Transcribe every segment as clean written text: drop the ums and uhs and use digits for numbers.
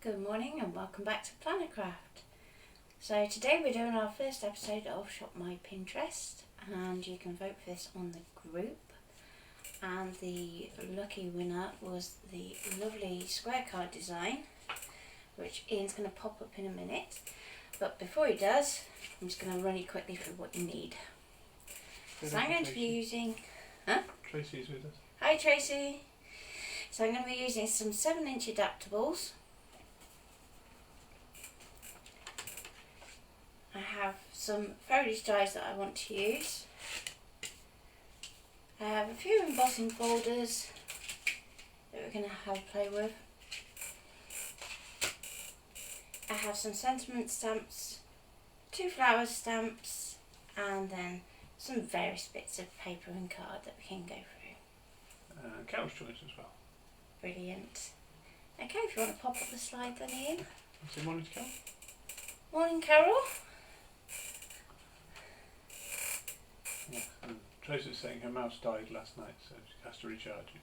Good morning and welcome back to Plannercraft. So today we're doing our first episode of Shop My Pinterest, and you can vote for this on the group, and the lucky winner was the lovely square card design, which Ian's going to pop up in a minute. But before he does, I'm just going to run you quickly through what you need. So I'm going to be using... Tracy's with us. Hi Tracy! So I'm going to be using some 7-inch adaptables. I have some foliage dies that I want to use. I have a few embossing folders that we're going to have a play with. I have some sentiment stamps, 2 flower stamps, and then some various bits of paper and card that we can go through. Carol's choice as well. Brilliant. Okay, if you want to pop up the slide then, Ian. Say morning to Carol. Morning, Carol. Yeah, and Tracy's saying her mouse died last night, so she has to recharge it.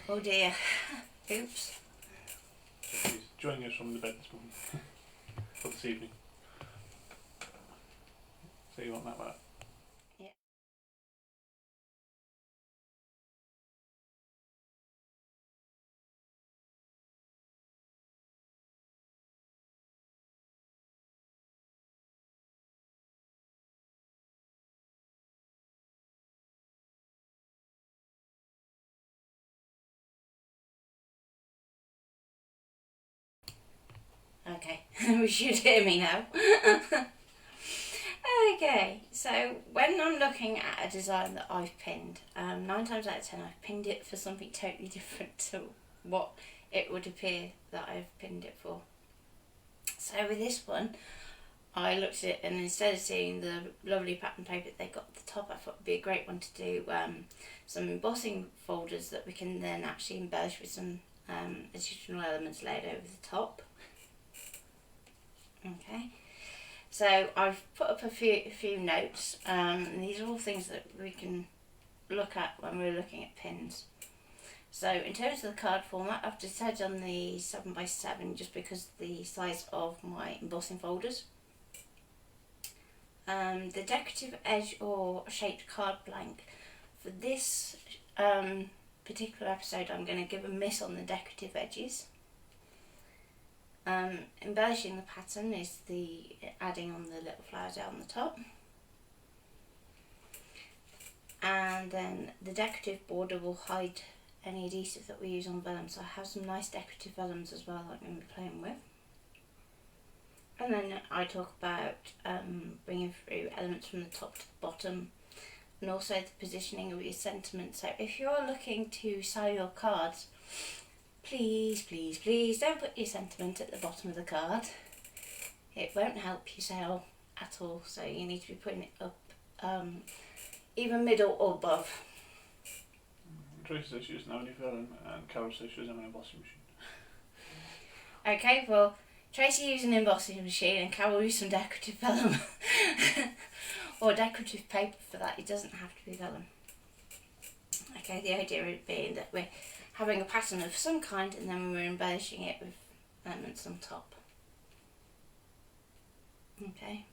Oh dear. Oops. So she's joining us from the bed this morning. For this evening. So you want that back? Yeah. Okay, we should hear me now. Okay, so when I'm looking at a design that I've pinned, 9 times out of 10 I've pinned it for something totally different to what it would appear that I've pinned it for. So with this one, I looked at it, and instead of seeing the lovely pattern paper that they got at the top, I thought it would be a great one to do some embossing folders that we can then actually embellish with some additional elements laid over the top. Okay, so I've put up a few notes, and these are all things that we can look at when we're looking at pins. So in terms of the card format, I've decided on the 7x7 just because the size of my embossing folders. The decorative edge or shaped card blank. For this particular episode, I'm going to give a miss on the decorative edges. Embellishing the pattern is the adding on the little flowers out on the top, and then the decorative border will hide any adhesive that we use on vellum, so I have some nice decorative vellums as well that I'm going to be playing with. And then I talk about bringing through elements from the top to the bottom, and also the positioning of your sentiment. So if you're looking to sell your cards, please, please, please don't put your sentiment at the bottom of the card. It won't help you sell at all, so you need to be putting it up either middle or above. Tracy says she doesn't have any vellum, and Carol says she doesn't have an embossing machine. Okay, well, Tracy used an embossing machine and Carol used some decorative vellum. Or decorative paper for that, it doesn't have to be vellum. Okay, the idea being that we're having a pattern of some kind, and then we're embellishing it with elements on top. Okay,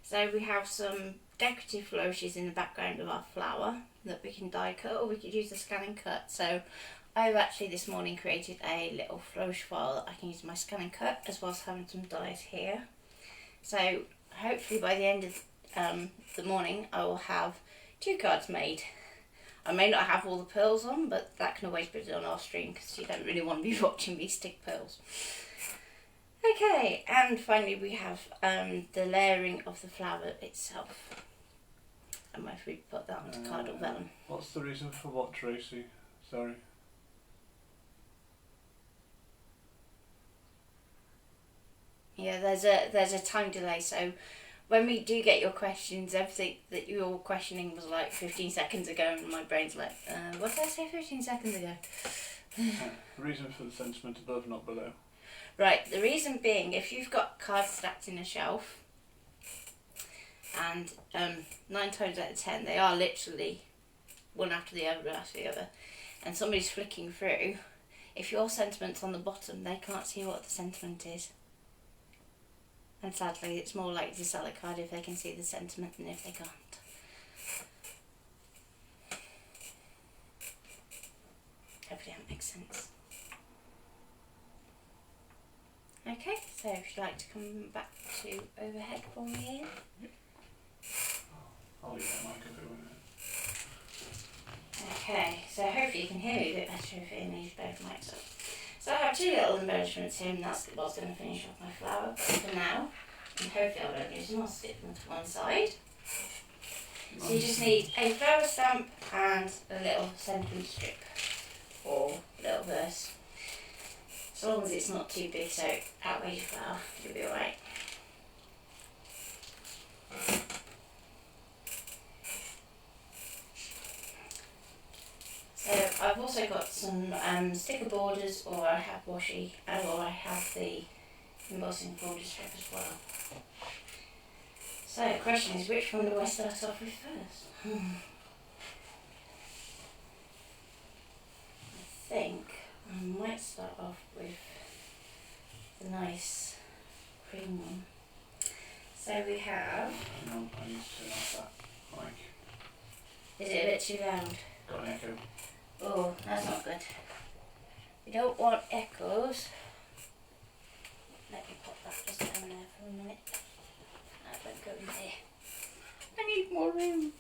so we have some decorative flourishes in the background of our flower that we can die cut, or we could use the scan and cut. So I've actually this morning created a little flourish file that I can use my scan and cut, as well as having some dies here. So hopefully by the end of the morning I will have 2 cards made. I may not have all the pearls on, but that can always be done off stream because you don't really want to be watching me stick pearls. Okay, and finally we have the layering of the flower itself. And if we put that onto card or vellum. What's the reason for what, Tracy? Sorry. Yeah, there's a time delay, so when we do get your questions, everything that you were questioning was like 15 seconds ago, and my brain's like, what did I say 15 seconds ago? The reason for the sentiment above, not below. Right, the reason being, if you've got cards stacked in a shelf, and 9 times out of 10 they are literally one after the other, and somebody's flicking through, if your sentiment's on the bottom, they can't see what the sentiment is. And sadly, it's more likely to sell a card if they can see the sentiment than if they can't. Hopefully that makes sense. Okay, so if you'd like to come back to overhead for me, Ian. I'll leave that mic up here, won't Okay, so hopefully you can hear me a bit better if it needs both mics up. So I have two little embellishments here, and that's what's going to finish off my flower. But for now, and hopefully I won't use them, I'll stick them to one side. So you just need a flower stamp and a little sentiment strip or little verse. As long as it's not too big so it outweighs your flower, you'll be alright. So I've also got some sticker borders, or I have washi, or I have the embossing border strip as well. So the question is, which one do I start off with first? I think I might start off with the nice cream one. So we have... No, I need to turn off that mic. Is it a bit too loud? Got an echo. Oh, that's not good. We don't want echoes. Let me pop that just down there for a minute. That won't go in there. I need more room.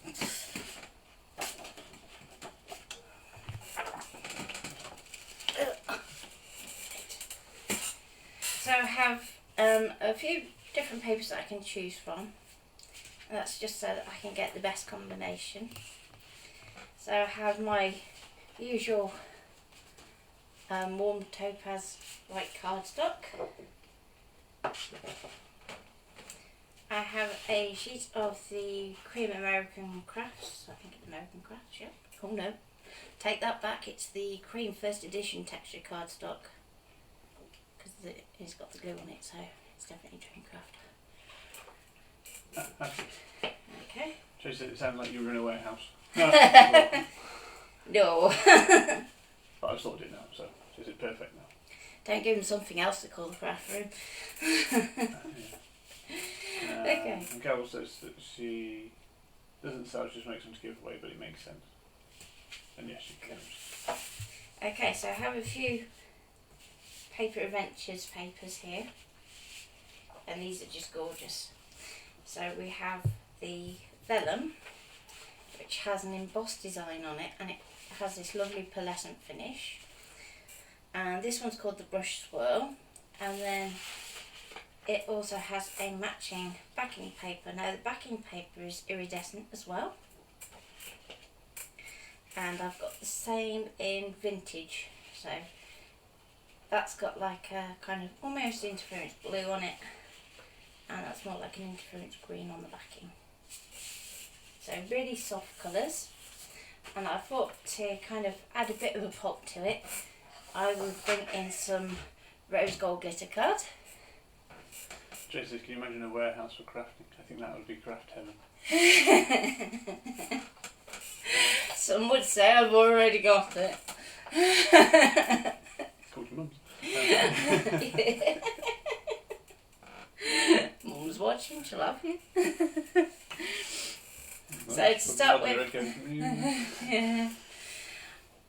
So I have a few different papers that I can choose from. And that's just so that I can get the best combination. So I have my usual warm topaz white cardstock. I have a sheet of the cream American Crafts. I think it's American Crafts, yeah. Oh no, take that back. It's the cream first edition texture cardstock because it's got the glue on it, so it's definitely Dream Craft. Actually, Okay. Joe said it sounded like you were in a warehouse. No. But I've sorted it now, so is it perfect now? Don't give them something else to call the craft room. Okay. And Carol says that she doesn't sell, she just makes them to give away, but it makes sense. And yes, she can. Okay, so I have a few Paper Adventures papers here, and these are just gorgeous. So we have the vellum, which has an embossed design on it, and it has this lovely pearlescent finish. And this one's called the Brush Swirl, and then it also has a matching backing paper. Now the backing paper is iridescent as well, and I've got the same in vintage, so that's got like a kind of almost interference blue on it, and that's more like an interference green on the backing. So really soft colours, and I thought to kind of add a bit of a pop to it, I would bring in some rose gold glitter card. Jay says, can you imagine a warehouse for crafting? I think that would be craft heaven. Some would say I've already got it. Called your mum's. Mum's watching, she'll have you. So to start with, yeah.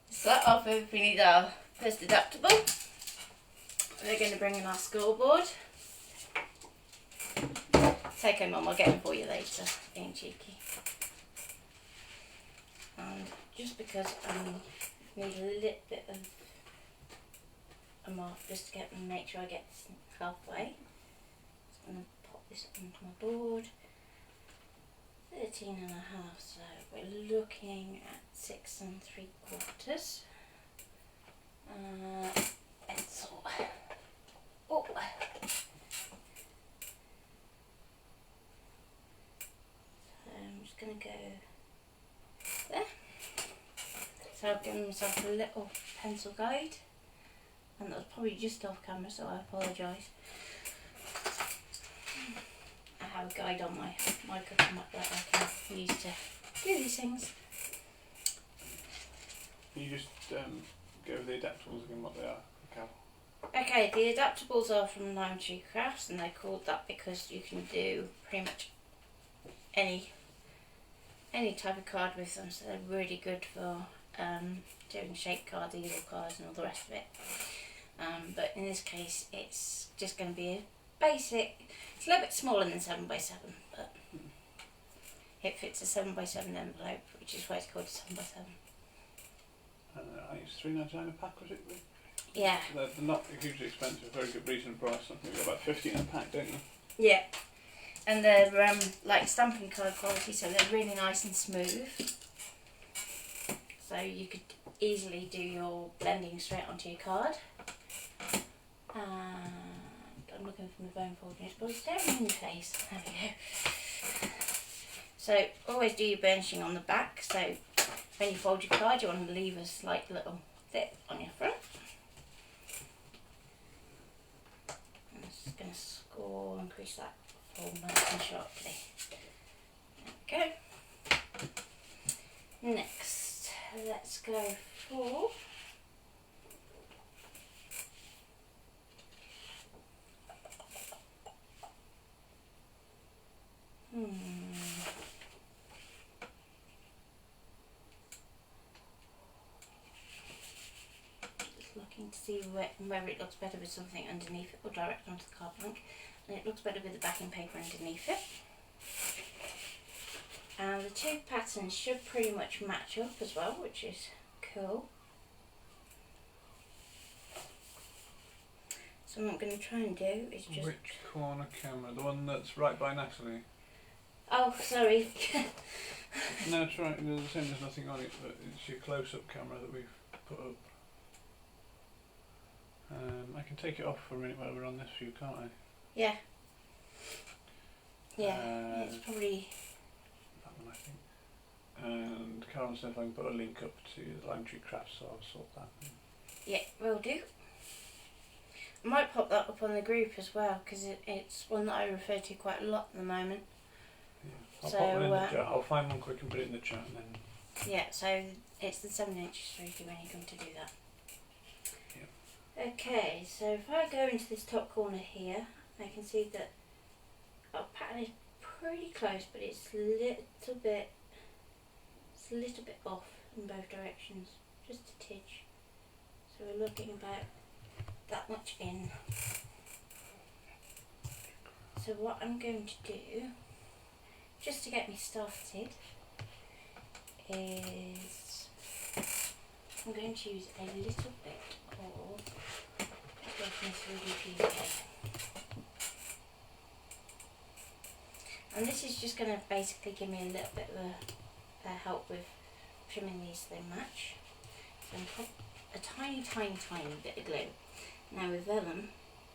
Start off with, we need our first adaptable. We're going to bring in our scoreboard. Take home, Mum, I'll get them for you later, being cheeky. And just because I need a little bit of a mark just to make sure I get this halfway. So I'm going to pop this onto my board. 13 and a half, so we're looking at 6 3/4. Pencil. Oh. So I'm just going to go there. So I've given myself a little pencil guide, and that was probably just off camera, so I apologise. I have a guide on my cooking map that I can use to do these things. Can you just go over the adaptables again, what they are, Cal. Okay, the adaptables are from Lime Tree Crafts, and they're called that because you can do pretty much any type of card with them, so they're really good for doing shape cards, easel cards and all the rest of it. But in this case it's just going to be a basic, it's a little bit smaller than 7x7, but it fits a 7x7 envelope, which is why it's called a 7x7. I think it's £3.99 a pack, was it? Yeah. They're not hugely expensive, very good reasonable price. I think you've got about 15 in a pack, don't you? Yeah. And they're like stamping card quality, so they're really nice and smooth. So you could easily do your blending straight onto your card. And I'm looking for my bone folding, it's probably staring in the face. There we go. So always do your burnishing on the back, so when you fold your card you want to leave a slight little dip on your front. I'm just going to score and crease that fold nice and sharply. There we go. Next, let's go for just looking to see whether it looks better with something underneath it or direct onto the card blank, and it looks better with the backing paper underneath it. And the two patterns should pretty much match up as well, which is cool. So what I'm going to try and do is just... Which corner camera? The one that's right by Natalie? Oh, sorry. No, it's right. There's nothing on it, but it's your close-up camera that we've put up. I can take it off for a minute while we're on this view, can't I? Yeah. Yeah, it's probably... that one, I think. And Karen said if I can put a link up to the Lime Tree Crafts, so I'll sort that. Yeah, will do. I might pop that up on the group as well, because it's one that I refer to quite a lot at the moment. Yeah. I'll pop one in the chat. I'll find one quick and put it in the chat and then... Yeah, so it's the 7" so when you're going to do that. Yeah. Okay, so if I go into this top corner here, I can see that our pattern is pretty close, but it's a little bit off in both directions, just a tidge. So we're looking about that much in. So what I'm going to do, just to get me started, is I'm going to use a little bit of this 3D paper. And this is just going to basically give me a little bit of a help with trimming these so they match. So I'm put a tiny bit of glue. Now with vellum,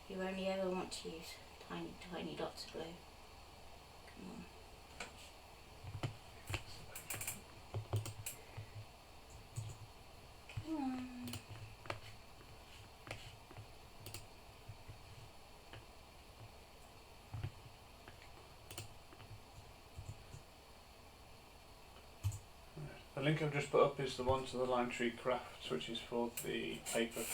you only ever want to use tiny dots of glue. Come on. Come on. The link I've just put up is the one to the Lime Tree Crafts, which is for the paper.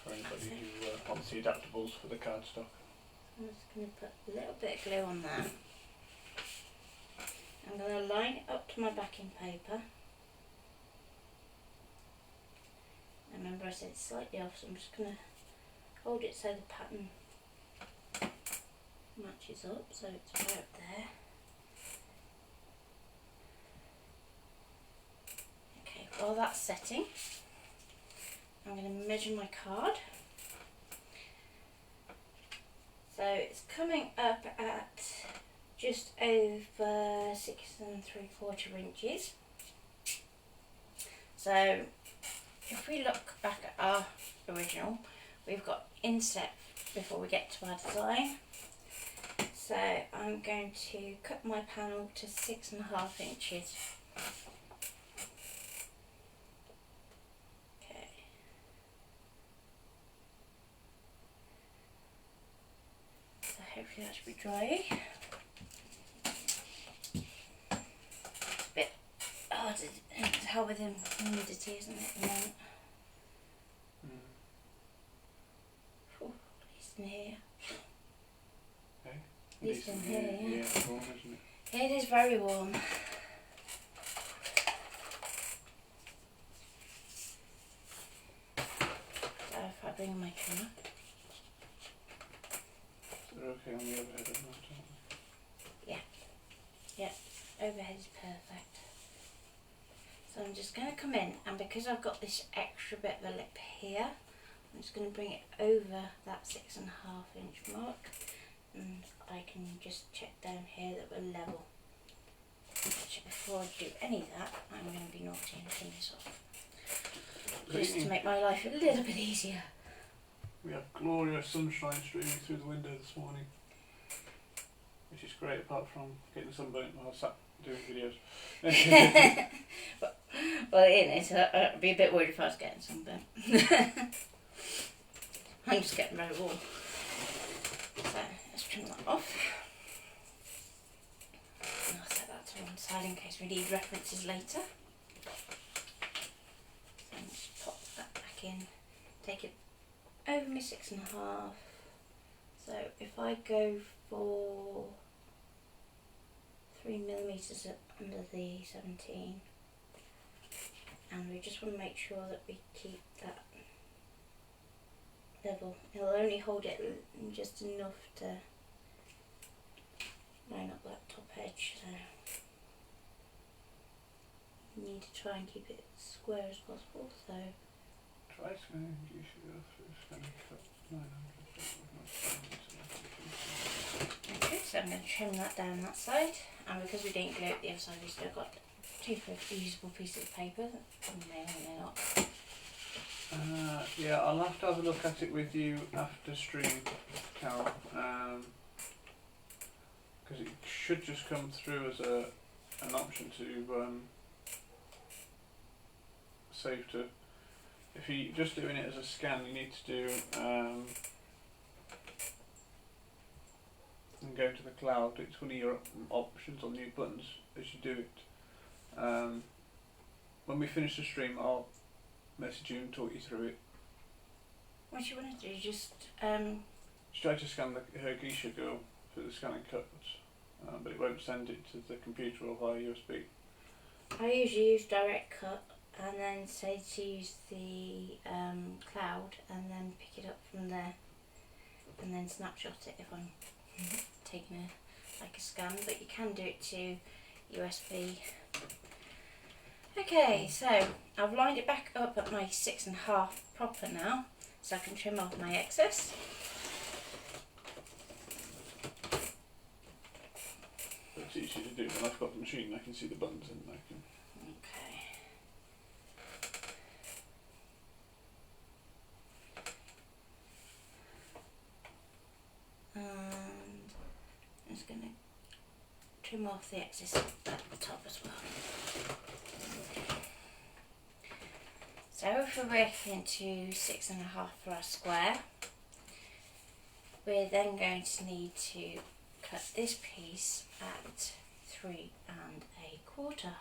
For anybody who wants the adaptables for the cardstock. I'm just going to put a little bit of glue on that. I'm going to line it up to my backing paper. Remember I said it's slightly off, so I'm just going to hold it so the pattern matches up, so it's right up there. Okay, while that's setting, I'm going to measure my card. So it's coming up at just over 6 3/4 inches. So if we look back at our original, we've got inset before we get to our design. So I'm going to cut my panel to 6.5 inches. Hopefully that should be dry. It's a bit hard to help with humidity, isn't it, at the moment? Oh, at least in here. Okay. At least in here, yeah. Yeah, it's warm, isn't it? It is very warm. So if I bring my trimmer. So they're okay on the overhead at the moment, aren't Overhead is perfect. So I'm just going to come in, and because I've got this extra bit of a lip here, I'm just going to bring it over that 6.5 inch mark, and I can just check down here that we're level. Actually, before I do any of that, I'm going to be naughty and trim this off, just to make my life a little bit easier. We have glorious sunshine streaming through the window this morning, which is great apart from getting sunburnt while I sat doing videos. Well, in it, I'd be a bit worried if I was getting sunburnt. I'm just getting very warm. So let's trim that off. And I'll set that to one side in case we need references later. So just pop that back in, take it over my 6.5. So if I go for 3mm under the 17, and we just want to make sure that we keep that level. It'll only hold it just enough to line up that top edge, so you need to try and keep it as square as possible. So Try scanning, you should go through scanning cut 900. okay, so I'm going to trim that down that side, and because we didn't glue it the other side, we've still got two reusable pieces of paper that may or may not. Yeah, I'll have to have a look at it with you after stream, Carol, because it should just come through as an option to save to. If you're just doing it as a scan, you need to do and go to the cloud. It's one of your options on new buttons as you do it. When we finish the stream, I'll message you and talk you through it. What you want to do, just Try to scan her geisha girl for the scanning cuts, but it won't send it to the computer or via USB. I usually use direct cut and then say to use the cloud and then pick it up from there and then snapshot it if I'm taking a scan, but you can do it to USB. Okay, so I've lined it back up at my 6.5 proper now, so I can trim off my excess. It's easy to do. When I've got the machine, I can see the buttons and I can. Okay. And I'm just going to trim off the excess at the top as well. So if we're working to 6.5 for our square, we're then going to need to cut this piece at 3.25.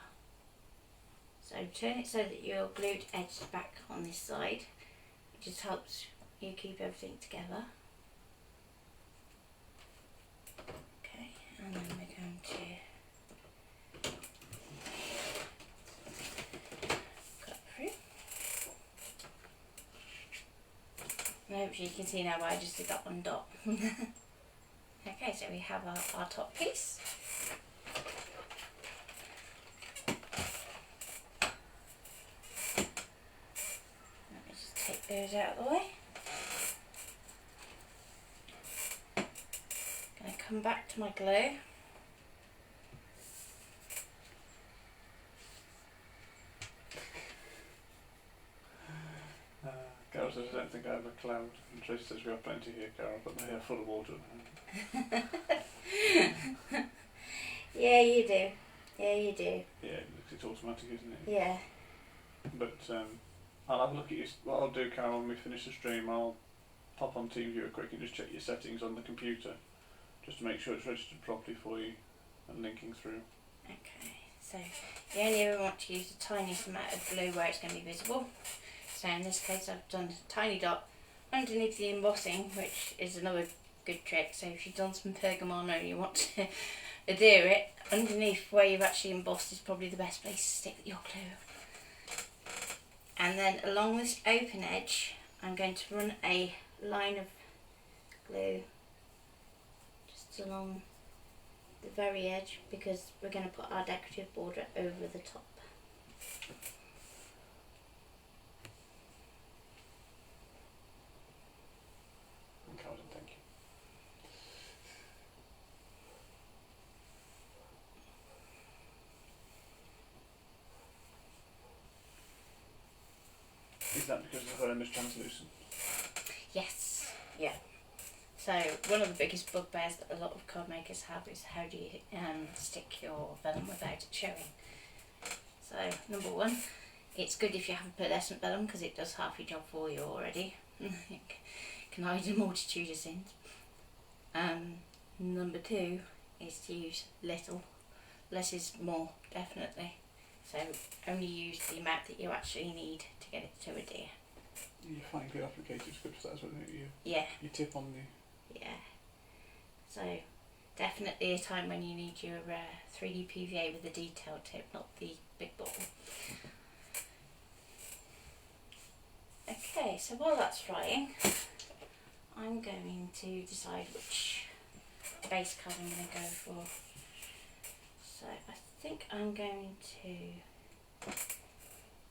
So turn it so that your glued edge is back on this side. It just helps you keep everything together. Okay, and then we're going to cut through. And hopefully you can see now why I just did that one dot. Okay, so we have our top piece. Let me just take those out of the way. Going to come back to my glue. Carol says, I don't think I have a cloud. And Tracy says, we have plenty here, Carol. I've got my hair full of water. Yeah, you do. Yeah, you do. Yeah, it's automatic, isn't it? Yeah. But I'll have a look at what I'll do, Carol, when we finish the stream. I'll pop on TeamViewer quick and just check your settings on the computer, just to make sure it's registered properly for you and linking through. Okay, So you only ever want to use the tiniest amount of glue where it's going to be visible. So in this case I've done a tiny dot underneath the embossing, which is another good trick. So if you've done some pergamon and you want to adhere it, underneath where you've actually embossed is probably the best place to stick your glue. And then along this open edge I'm going to run a line of glue just along the very edge, because we're going to put our decorative border over the top. Thank you. Is that because the vellum is translucent? Yes, yeah. So one of the biggest bugbears that a lot of card makers have is how do you stick your vellum without it showing. So number one, it's good if you have a pearlescent vellum because it does half your job for you already. It can hide a multitude of sins. Number two is to use little. Less is more, definitely. So only use the amount that you actually need to get it to adhere. Your fine glue applicator is good for that as well, isn't it? Yeah. You tip on the... Yeah. So definitely a time when you need your 3D PVA with a detailed tip, not the big bottle. Okay, so while that's drying, I'm going to decide which base colour I'm going to go for. So I think I'm going to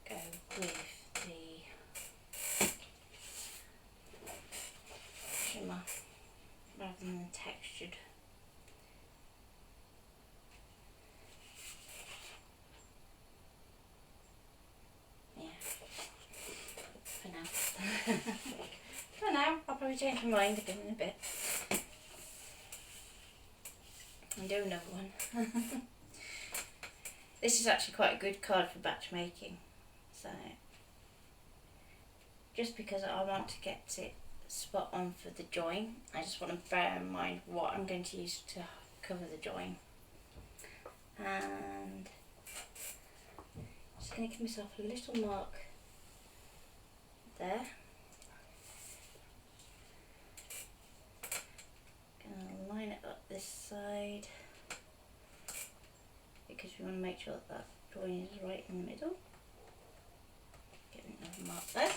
go with the shimmer rather than the textured. Yeah, for now. For now, I'll probably change my mind again in a bit and do another one. This is actually quite a good card for batch making, so just because I want to get it spot on for the join, I just want to bear in mind what I'm going to use to cover the join. And just going to give myself a little mark there. Going to line it up this side because we want to make sure that that join is right in the middle. Get another mark there.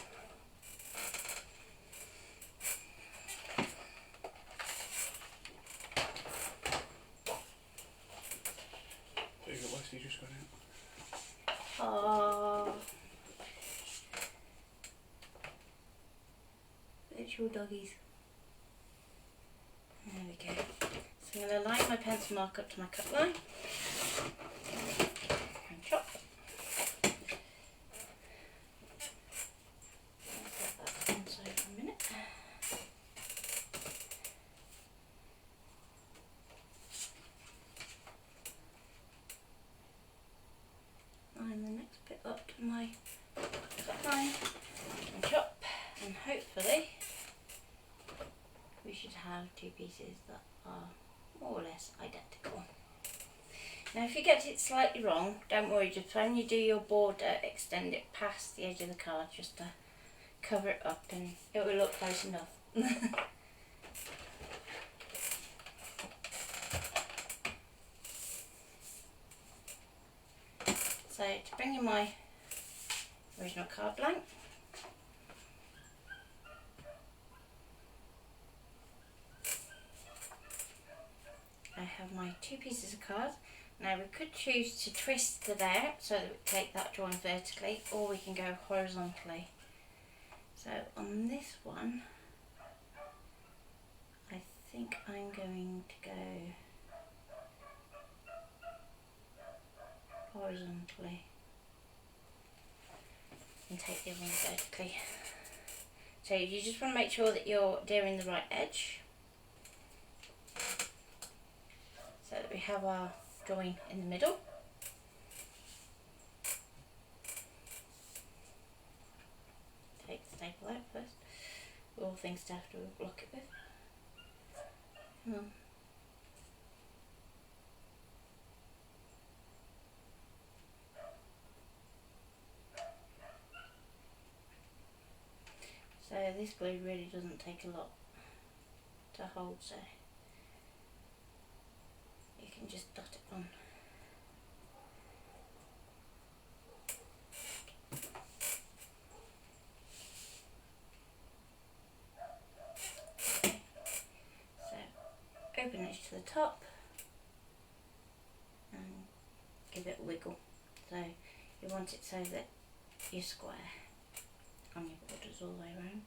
You just got out. Oh, it's your doggies. There we go. So I'm going to line my pencil mark up to my cut line and chop. Let that inside for a minute. Line the next bit up to my cut line and chop, and hopefully we should have two pieces that are more or less identical. Now if you get it slightly wrong, don't worry, just when you do your border extend it past the edge of the card just to cover it up and it will look close enough. So to bring in my original card blank, I have my two pieces of card. Now we could choose to twist it out so that we take that drawing vertically, or we can go horizontally. So on this one, I think I'm going to go horizontally and take the other one vertically. So you just want to make sure that you're adhering the right edge so that we have our join in the middle. Take the staple out first, all things to have to block it with. Come on. this glue really doesn't take a lot to hold, so you can just dot it on. So open it to the top and give it a wiggle. So you want it so that you're square on your borders all the way around.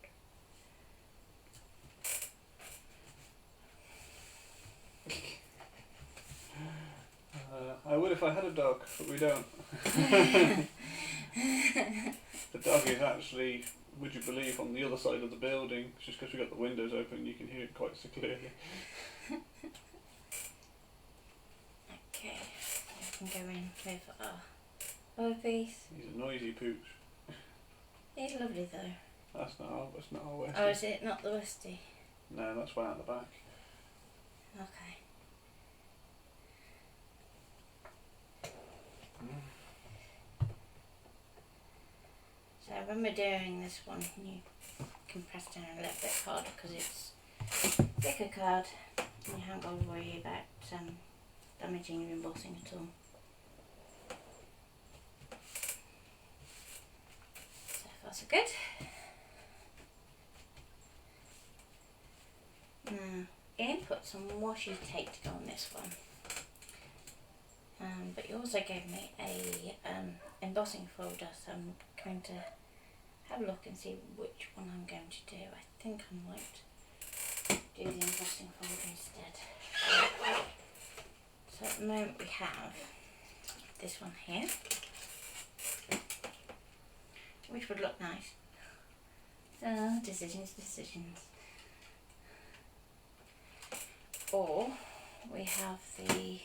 I would if I had a dog, but we don't. The dog is actually, would you believe, on the other side of the building. Just because we've got the windows open, you can hear it quite so clearly. Okay, we can go in with our other piece. He's a noisy pooch. He's lovely though. That's not our Westie. Oh, is it not the Westie? No, that's way out the back. Okay. So when we're doing this one, you can press down a little bit harder because it's a thicker card and you haven't got to worry about damaging your embossing at all. So far so good. Now, Ian put some washi tape to go on this one. But you also gave me a embossing folder, so I'm going to have a look and see which one I'm going to do. I think I might do the embossing folder instead. So at the moment we have this one here, which would look nice. Decisions. Or we have the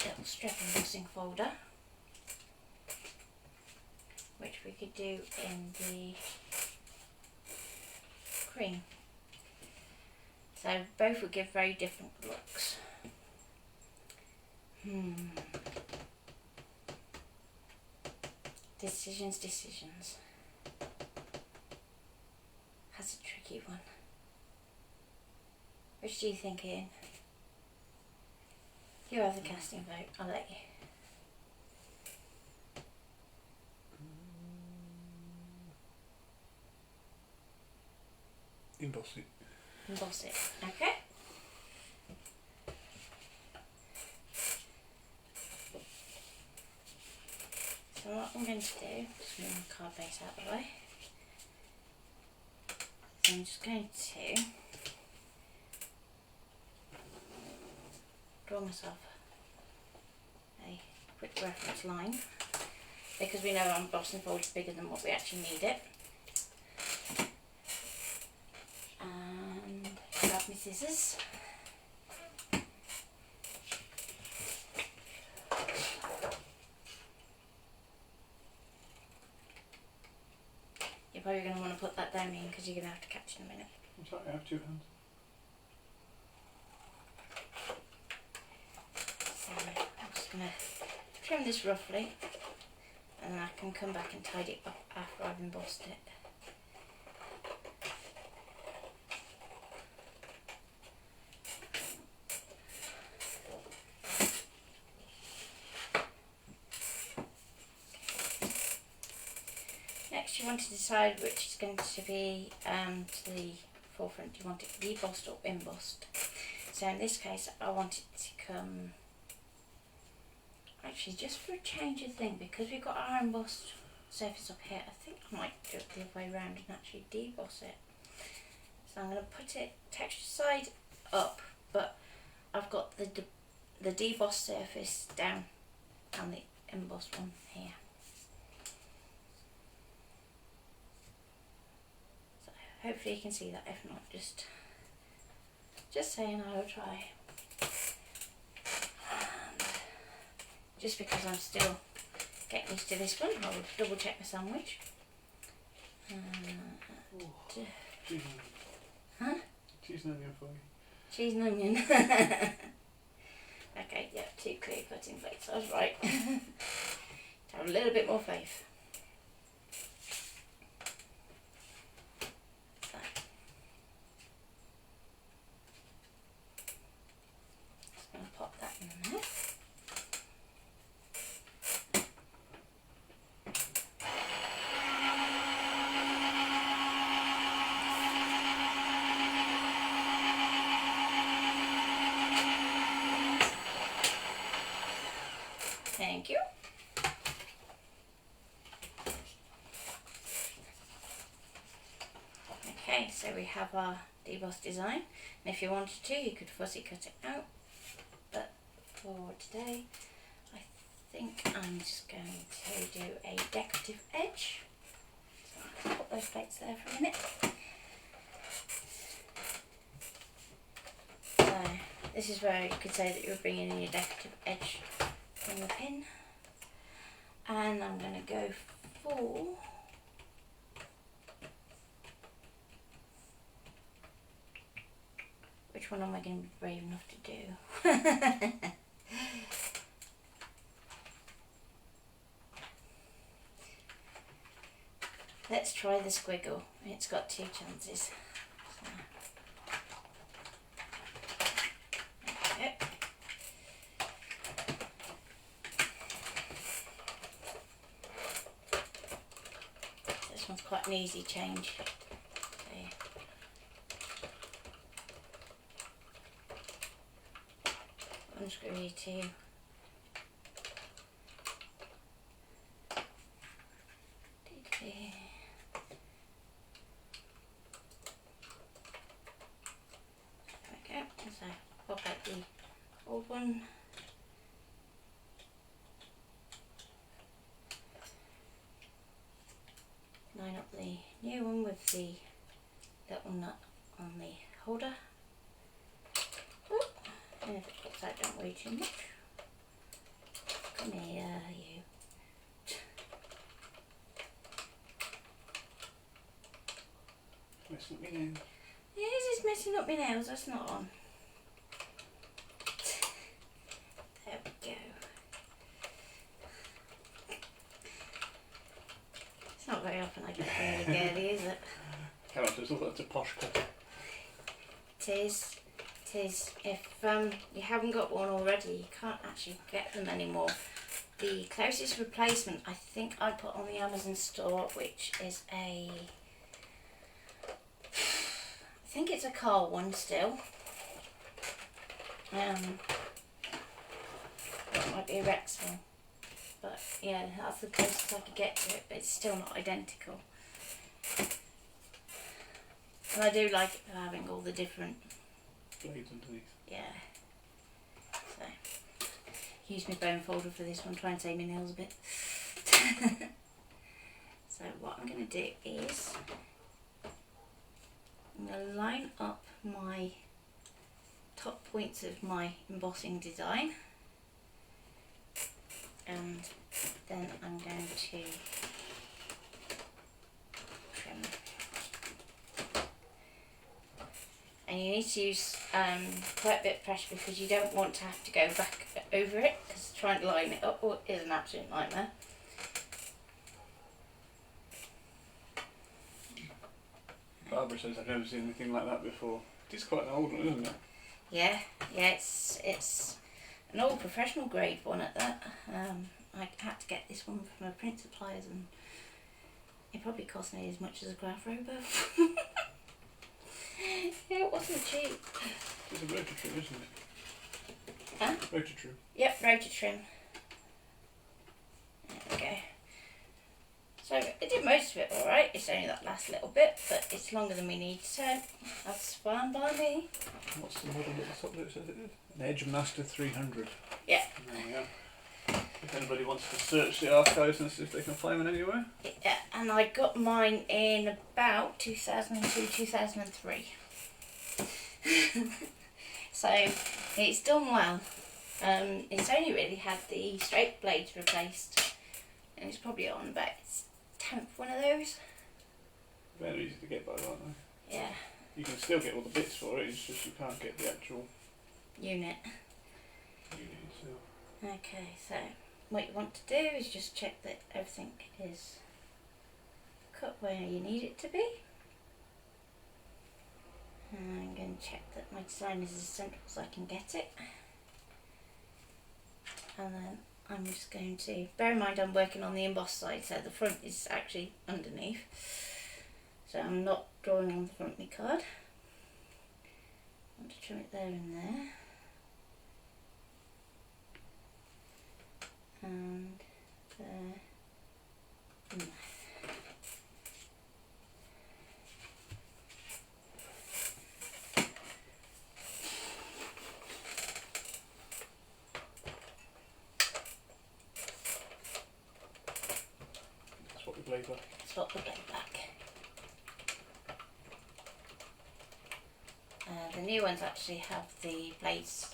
little strip embossing folder, which we could do in the cream. So both would give very different looks. Decisions. That's a tricky one. Which do you think, Ian? You have the casting vote, I'll let you. Emboss it. Emboss it, okay? So what I'm going to do, just move my card base out of the way. So I'm just going to draw myself a quick reference line, because we know our embossing folder is bigger than what we actually need it. And grab my scissors. You're probably going to want to put that down, Ian, because you're going to have to catch in a minute. I'm sorry, I have two hands. So I'm just going to trim this roughly, and then I can come back and tidy it up after I've embossed it. Next, you want to decide which is going to be to the forefront. Do you want it debossed or embossed? So in this case, I want it to come. Actually, just for a change of thing, because we've got our embossed surface up here, I think I might do it the other way around and actually deboss it. So I'm going to put it texture side up, but I've got the debossed surface down and the embossed one here. So hopefully you can see that. If not, just saying I will try. Just because I'm still getting used to this one, I'll double check my sandwich. Cheese and Huh? cheese and onion for you. Cheese and onion. Okay, yeah, 2 clear cutting plates, I was right. Have a little bit more faith. Okay, so we have our deboss design, and if you wanted to, you could fussy cut it out, but for today, I think I'm just going to do a decorative edge. So I'll put those plates there for a minute. So this is where you could say that you're bringing in your decorative edge from the pin, and I'm going to go for which one am I going to be brave enough to do? Let's try the squiggle. It's got 2 chances. So. Okay. This one's quite an easy change. Okay. Unscrew you too. So pop out the old one. Line up the new one with the little nut on the holder. Ooh. And if it pops out, don't worry too much. Come here, you. Messing up my nails. Yeah, it's messing up my nails, that's not on. There we go. It's not very often I get really girly, is it? Come on, it's all that's a posh cut. It is. It is. If you haven't got one already, you can't actually get them anymore. The closest replacement I think I put on the Amazon store, which is I think it's a Carl one still. That might be a Rex one. But yeah, that's the closest I could get to it, but it's still not identical. And I do like it for having all the different blades underneath. Yeah. So, use my bone folder for this one, try and save my nails a bit. So what I'm going to do is, I'm going to line up my top points of my embossing design, and then I'm going to trim. And you need to use quite a bit of pressure because you don't want to have to go back over it, because trying to line it up is an absolute nightmare. Barbara says I've never seen anything like that before. It is quite an old one, isn't it? Yeah, it's an old professional grade one at that. I had to get this one from a print suppliers, and it probably cost me as much as a graph robo. Yeah, it wasn't cheap. It's a rotor trim, isn't it? Huh? Rotor trim. Yep, rotor trim. There we go. So I did most of it alright. It's only that last little bit, but it's longer than we need, so that's fine by me. What's the model at the top that it says it is? An Edge Master 300. Yeah. There we go. If anybody wants to search the archives and see if they can find one anywhere. Yeah, and I got mine in about 2002, 2003. So it's done well. It's only really had the straight blades replaced, and it's probably on about its 10th one of those. Very easy to get by, aren't they? Yeah. You can still get all the bits for it, it's just you can't get the actual Unit. unit itself. Okay, so what you want to do is just check that everything is cut where you need it to be. And I'm going to check that my design is as central as I can get it. And then I'm just going to, bear in mind I'm working on the embossed side, so the front is actually underneath. So I'm not drawing on the front of my card. I want to trim it there and there. And there and there. blade back. Swap the blade back. The new ones actually have the blades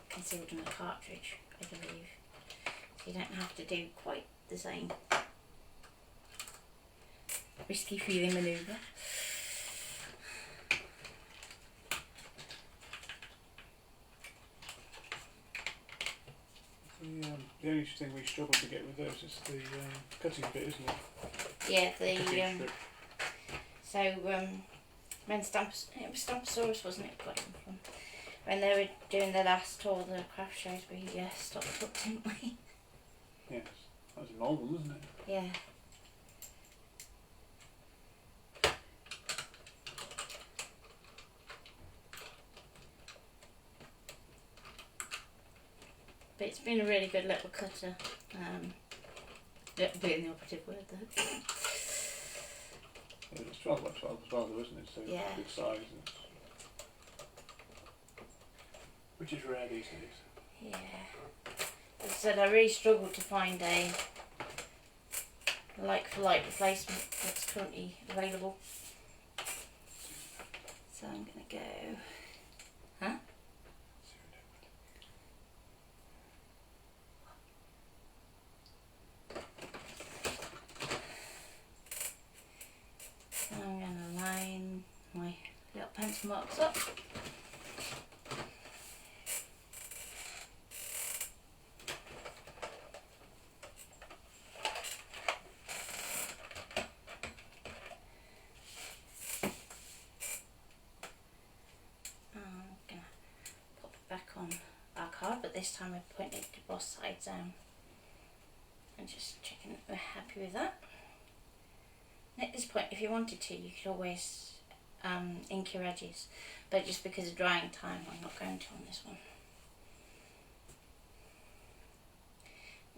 concealed in the cartridge, I believe. So you don't have to do quite the same risky feeling manoeuvre. The only thing we struggle to get with those is the cutting bit, isn't it? Yeah, Cutting strip. so when it was Stamposaurus, wasn't it? Got them from when they were doing the last tour of the craft shows, we stocked up, didn't we? Yes, that was an old one, wasn't it? Yeah. But it's been a really good little cutter. Little being the operative word though. Yeah, it's 12 by 12 as well, though, isn't it? So Yeah. it's good size. Which is rare these days. Yeah. As I said, I really struggled to find a like-for-like replacement that's currently available. So I'm going to go... Huh? So I'm going to line my little pencil marks up. On our card, but this time we're putting it to both sides down and just checking that we're happy with that. And at this point, if you wanted to, you could always ink your edges, but just because of drying time, I'm not going to on this one.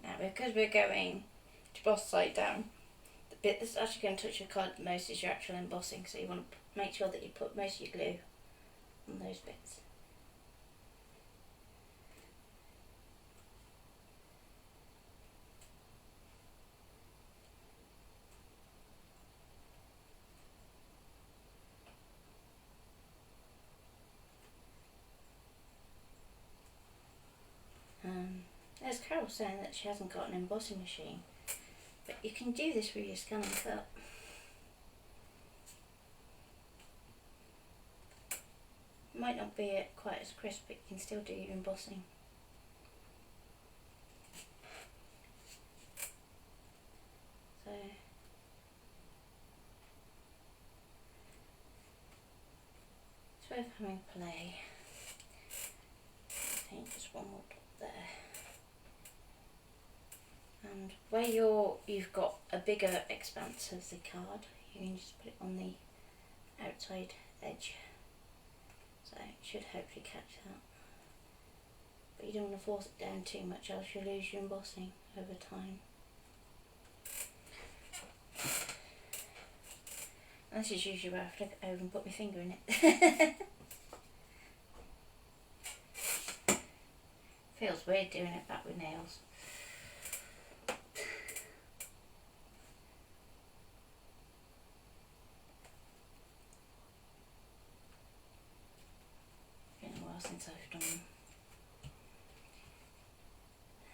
Now, because we're going to both sides down, the bit that's actually going to touch your card the most is your actual embossing, so you want to make sure that you put most of your glue on those bits. There's Carol saying that she hasn't got an embossing machine, but you can do this with your scan and cut. It might not be quite as crisp, but you can still do your embossing. So it's worth having a play. I think just one more dot there. And where you've got a bigger expanse of the card, you can just put it on the outside edge. So it should hopefully catch that. But you don't want to force it down too much, else you'll lose your embossing over time. And this is usually where I flip it over and put my finger in it. Feels weird doing it back with nails. Been a while since I've done them.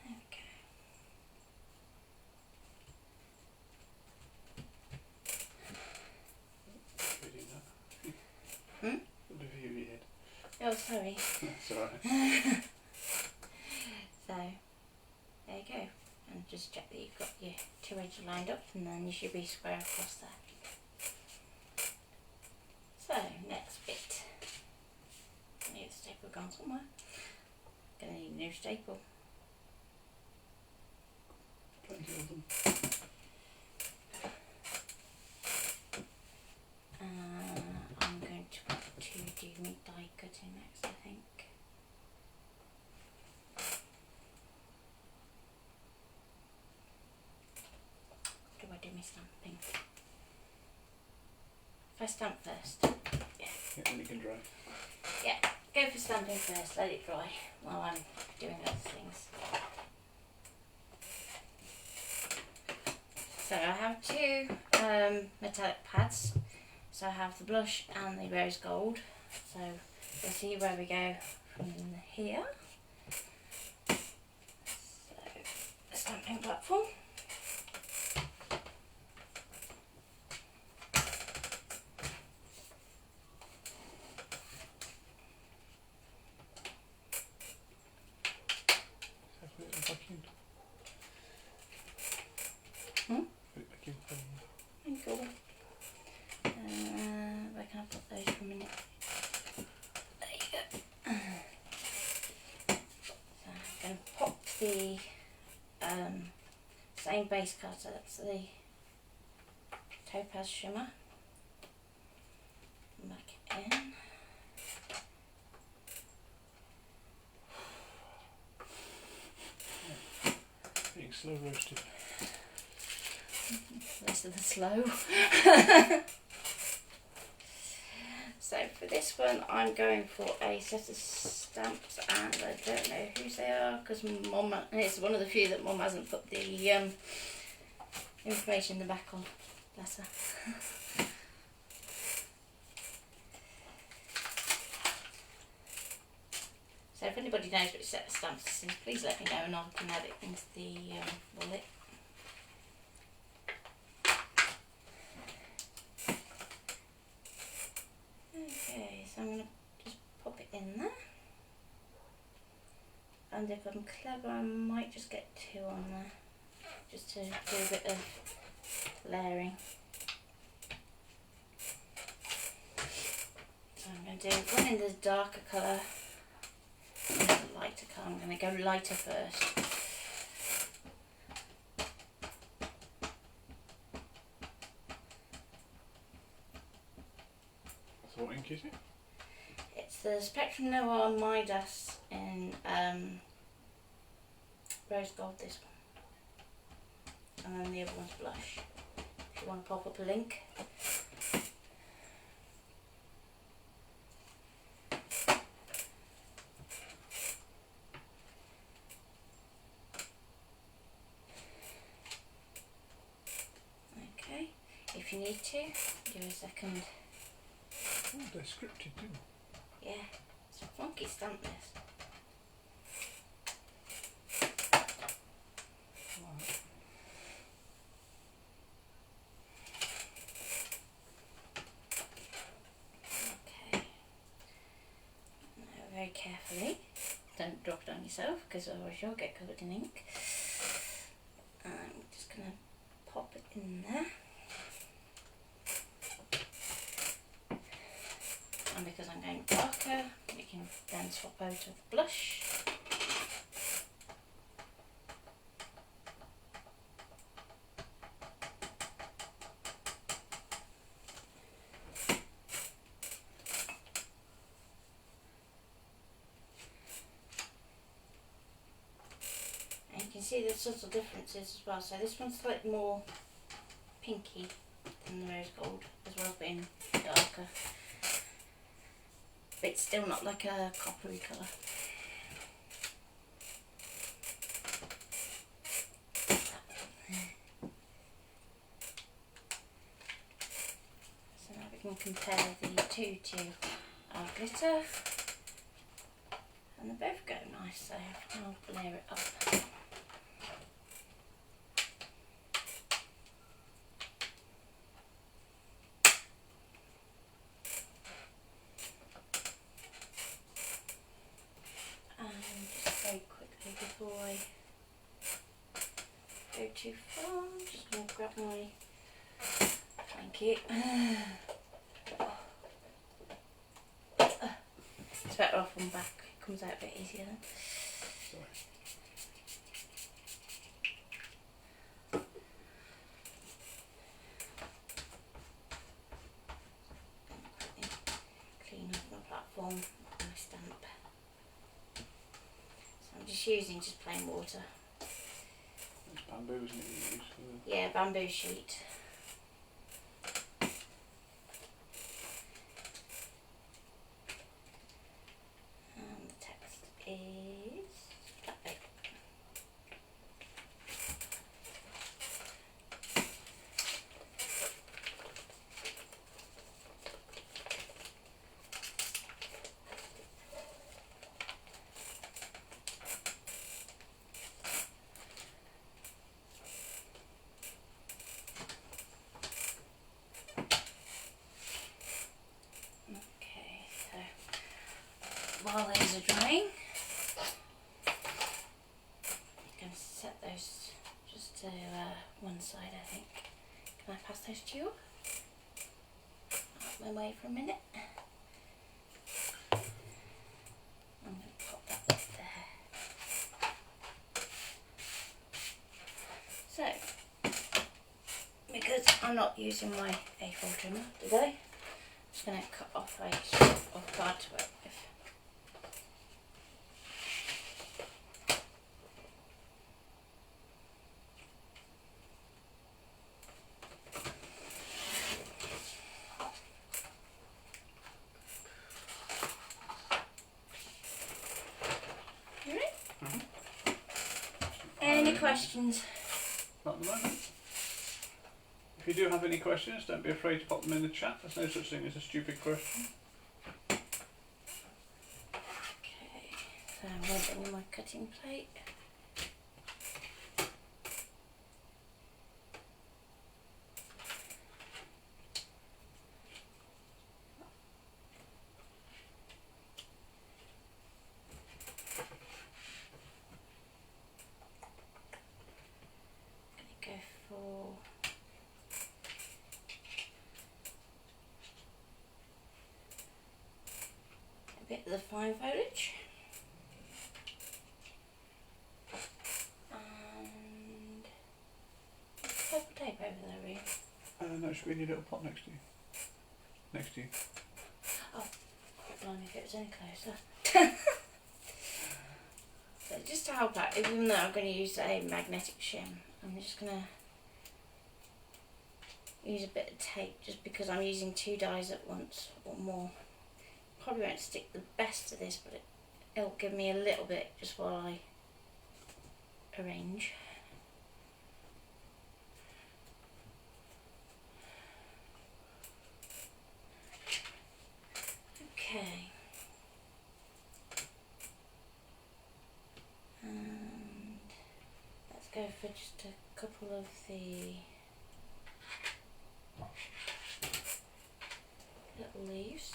There we go. What have you read? Oh, sorry. That's alright. So, there you go. And just check that you've got your two edges lined up, and then you should be square across there. So, next bit. I need the staple gone somewhere. Gonna need a new staple. Plenty of them. I'm going to do my die cutting next, I think. Do I do my stamping? If I stamp first. Yeah, then you can dry. Yeah, go for stamping first, let it dry while I'm doing other things. So I have two metallic pads. So I have the blush and the rose gold. So we'll see where we go from here. So the stamping platform. Put it back in. Put it back in. Cool. Where can I put those for a minute? There you go. So I'm going to pop the same base colour, so that's the topaz shimmer. Back in. Being slow roasted. Less of the slow. So for this one I'm going for a set of stamps, and I don't know whose they are because Mum, it's one of the few that Mum hasn't put the information in the back on. Bless her. So if anybody knows which set of stamps this is, please let me know and I can add it into the wallet. Okay, so I'm going to just pop it in there. And if I'm clever, I might just get two on there, just to do a bit of layering. So I'm going to do one in the darker colour, and a lighter colour. I'm going to go lighter first. So what ink is it? It's the Spectrum Noir Midas in rose gold, this one. And then the other one's blush. If you want to pop up a link. Okay, if you need to, give it a second. Oh, they're scripted too. Yeah, it's a funky stamp this. Okay, now very carefully, don't drop it on yourself because otherwise you'll get covered in ink. I'm just going to pop it in there. And because I'm going darker, we can then swap over to the blush. And you can see the subtle differences as well. So this one's slightly more pinky than the rose gold, as well as being darker. But it's still not like a coppery colour. So now we can compare the two to our glitter. And they both go nice, so I'll layer it up. Very quickly before I go too far, I'm just going to grab my, thank you, it's better off on back, it comes out a bit easier then. Sorry. Clean off my platform, my stamp. I'm just using just plain water. It's bamboo, isn't it? You use for Yeah, bamboo sheet. And the text is flat bake. while these are drying, I'm going to set those just to one side, I think. Can I pass those to you? Out my way for a minute. I'm going to pop that up there. So, because I'm not using my A4 trimmer today, I'm just going to cut off a strip of card to work with. Any questions? Not at the moment. If you do have any questions, don't be afraid to pop them in the chat. There's no such thing as a stupid question. Okay, so I'm rubbing my cutting plate. Go for a bit of the fine foliage and purple tape over there, really. No, should be in your little pot next to you. Next to you. Oh, blimey, if it was any closer. So just to help out, even though I'm going to use a magnetic shim, I'm just going to use a bit of tape just because I'm using 2 dyes at once or more. Probably won't stick the best to this, but it'll give me a little bit just while I arrange. Okay. And let's go for just a couple of the little leaves.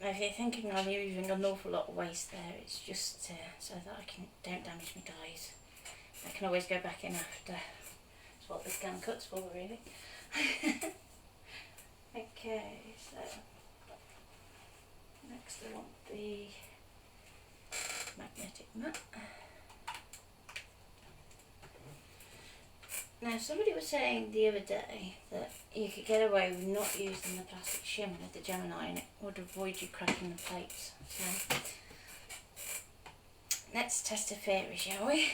Now if you're thinking I'm using an awful lot of waste there, it's just so that I don't damage my dyes. I can always go back in after. That's what the scan cut's for, really. Okay, so next I want the magnetic mat. Now somebody was saying the other day that you could get away with not using the plastic shim with the Gemini and it would avoid you cracking the plates. So let's test a theory, shall we?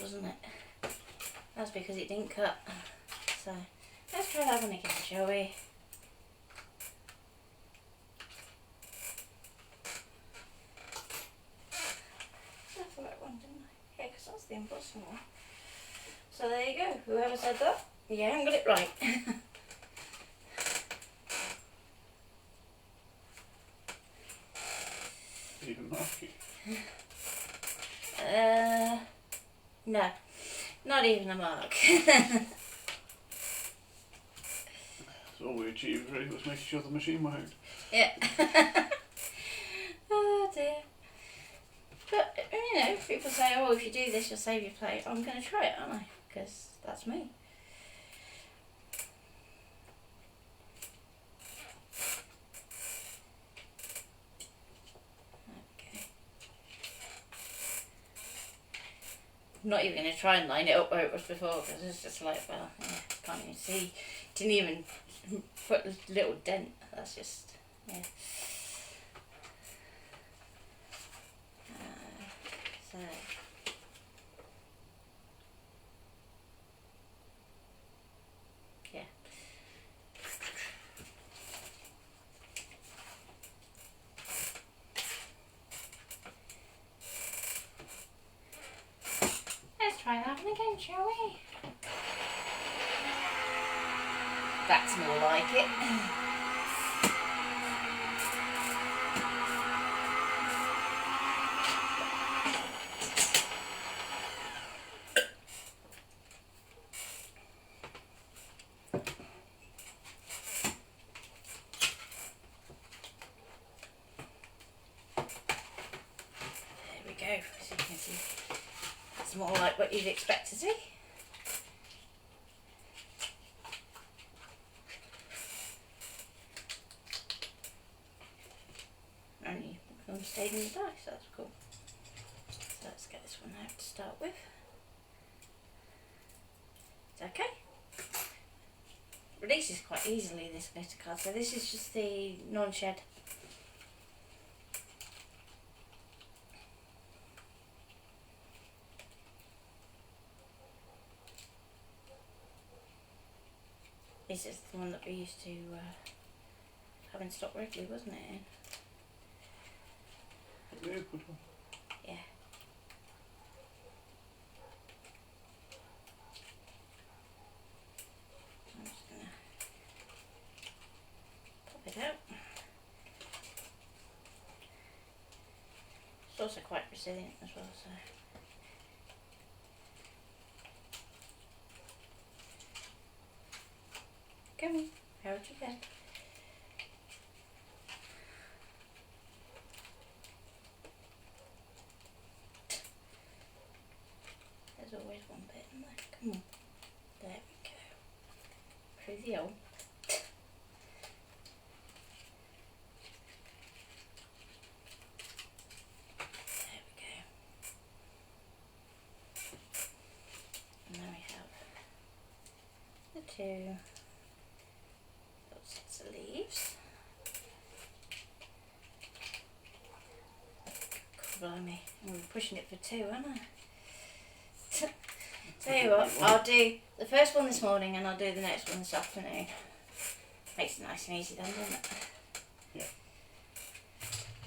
Wasn't it? That's because it didn't cut. So let's try that one again, shall we? That's the right one, didn't I? Yeah, because that's the impossible one. So there you go. Whoever said that, yeah, I got it right. Even mark it. No, not even a mark. So all we achieved really was making sure the machine worked. Yeah. Oh dear. But, you know, people say, oh, if you do this, you'll save your plate. I'm going to try it, aren't I? Because that's me. I'm not even going to try and line it up where it was before because it's just like, well, yeah, can't even see. Didn't even put a little dent. That's just, yeah. So yeah. Let's try that one again, shall we? That's more like it. There we go, so you can see it's more like what you'd expect to see. Only one stayed in the dice, that's cool. So let's get this one out to start with. It's okay. Releases quite easily, this glitter card. So this is just the non-shed. This is the one that we used to have in stock regularly, wasn't it? Yeah, good one. Yeah. I'm just gonna pop it out. It's also quite resilient as well, so. Come on, how would you go? There's always one bit in there. Come on. There we go. Through the hole. There we go. And then we have the two little sets of leaves. Blimey, I'm pushing it for two, aren't I? Tell you what, I'll do the first one this morning and I'll do the next one this afternoon. Makes it nice and easy then, doesn't it? Yeah.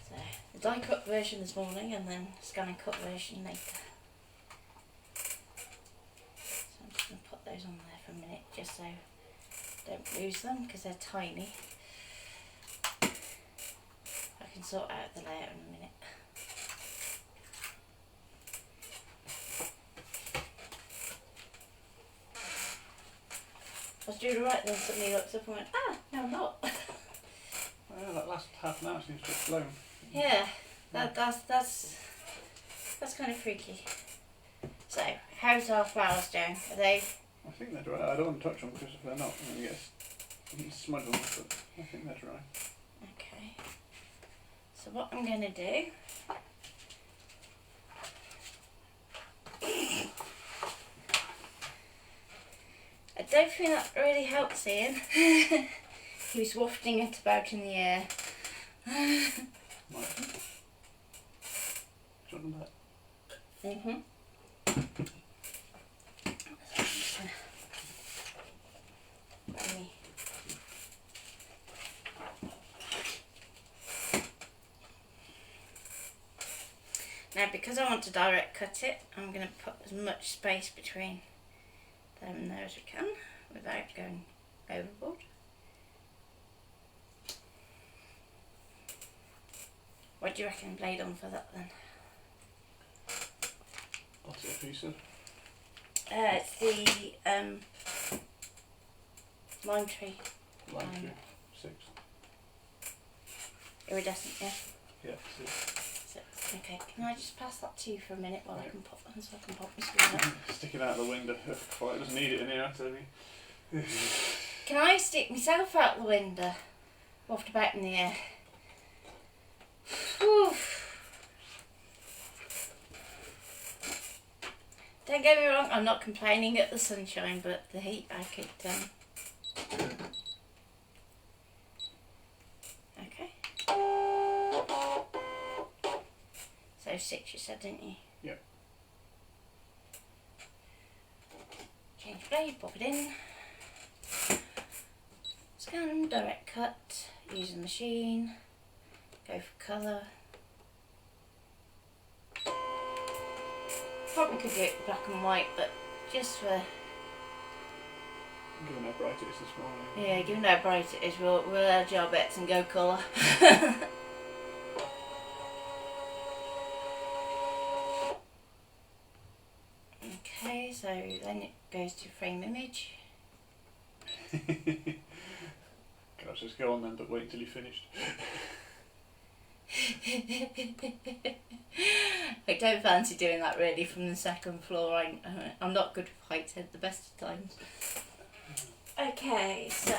So, the die cut version this morning and then scan and cut version later. So I'm just going to put those on there for a minute just so I don't lose them because they're tiny. I can sort out the layout in a minute. I was doing right then suddenly looked up and went, ah, no I'm not. Well, that last half an hour seems to have flown. Yeah, that's kind of freaky. So, how's our flowers doing? Are they? I think they're dry. I don't want to touch them because if they're not, I'm going to get smudge them, but I think they're dry. Okay. So what I'm going to do I don't think that really helps Ian. He was wafting it about in the air. Might be. Do you want that? Mhm. Now, because I want to direct cut it, I'm going to put as much space between them and there as we can without going overboard. What do you reckon blade on for that then? What's it a piece of? It's the lime tree. Lime tree. 6. Iridescent, yeah? Yeah, 6. 6. Okay, can I just pass that to you for a minute while I can pop them so I can pop my screen up? Sticking out the window. Well, it doesn't need it in here, I tell you. Can I stick myself out the window? Waft about in the air. Whew. Don't get me wrong, I'm not complaining at the sunshine, but the heat I could. Okay. So 6 you said, didn't you? Yep. Change blade, pop it in. Scan, direct cut, use the machine, go for colour. Probably could do it black and white, but just for... Given how bright it is this morning. Yeah, given how bright it is, we'll edge our bets and go colour. Okay, so then it goes to frame image. Can I just go on then, but wait until you're finished? I don't fancy doing that really from the second floor. I'm not good with heights at the best of times. Okay, so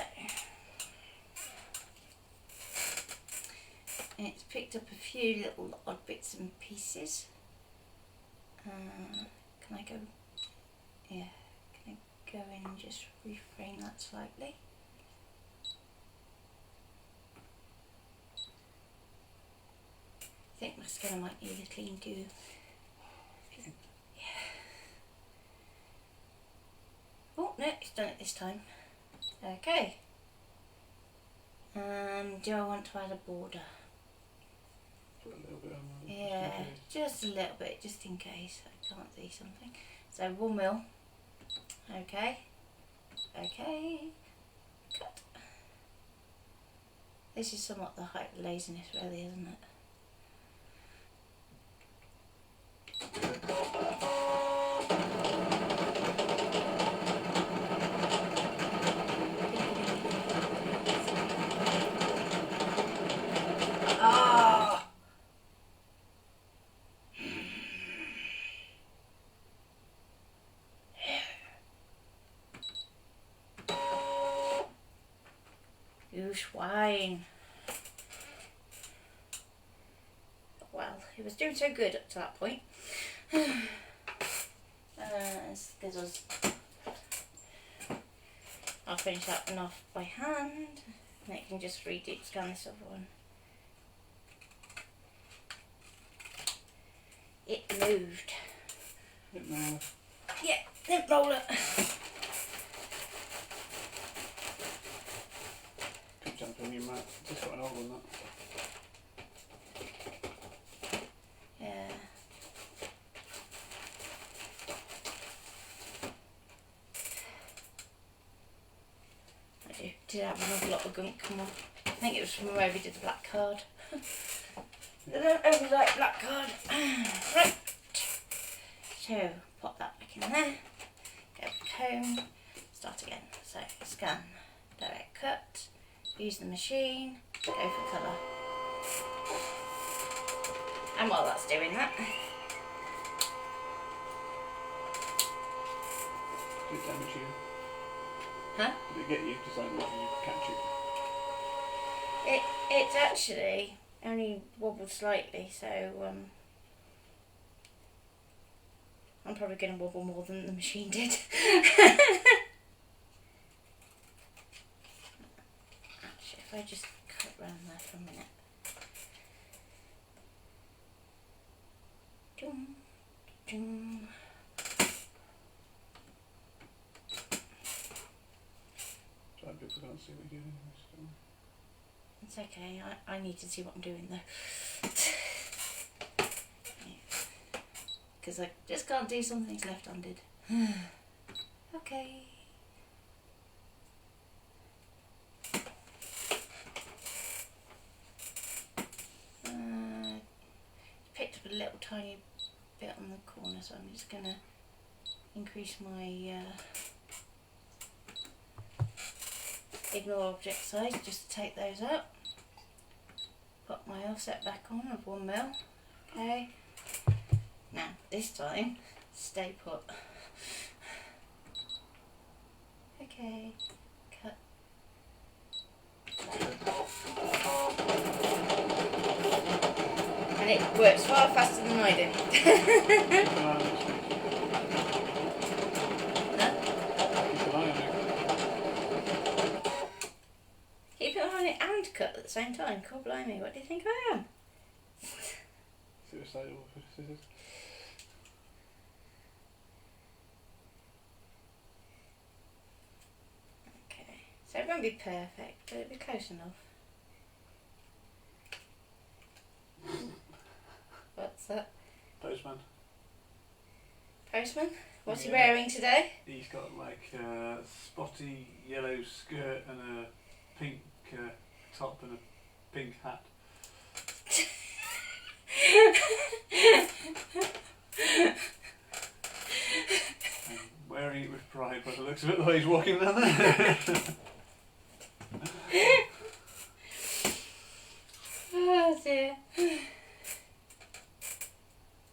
it's picked up a few little odd bits and pieces. Can I go? Yeah, can I go in and just reframe that slightly? I think my scanner might need a clean too. Yeah. Oh no, it's done it this time. Okay. Do I want to add a border? Put a little bit on there. Yeah, just a little bit, just in case I can't see something. So 1 mil. Okay. Okay. Cut. This is somewhat the height of laziness, really, isn't it? You swine. Well, he was doing so good up to that point. I'll finish that one off by hand, and I can just re-deep scan this other one. It moved. It moved. Yeah, didn't roll it. Could jump on your mat. Just got an old one, that. Yeah. I did have another lot of gunk come off. I think it was from where we did the black card. I don't ever like black card. Right. So, pop that back in there. Go comb. Start again. So, scan. Direct cut. Use the machine. Go for colour. And while that's doing that, Did it damage you? huh? Did it get you to something that you catch it? It's actually only wobbled slightly, so I'm probably going to wobble more than the machine did. Actually, if I just cut round there for a minute. Dum, dum. So people can't see what you're doing. It's okay, I need to see what I'm doing though. Because I just can't do some things left-handed. Okay. Picked up a little tiny bit on the corner, so I'm just going to increase my ignore object size just to take those out. Put my offset back on of 1 mil. Okay. Now this time, stay put. Okay. Cut. And it works far faster than I do. Keep an eye on it and cut at the same time. God blimey, what do you think I am? Suicidal scissors. So it won't be perfect, but it'll be close enough. What's that? Postman. Postman? What's he Yeah. wearing today? He's got like a spotty yellow skirt and a pink top and a pink hat. And wearing it with pride by the looks of it, the way he's walking down there. Oh dear.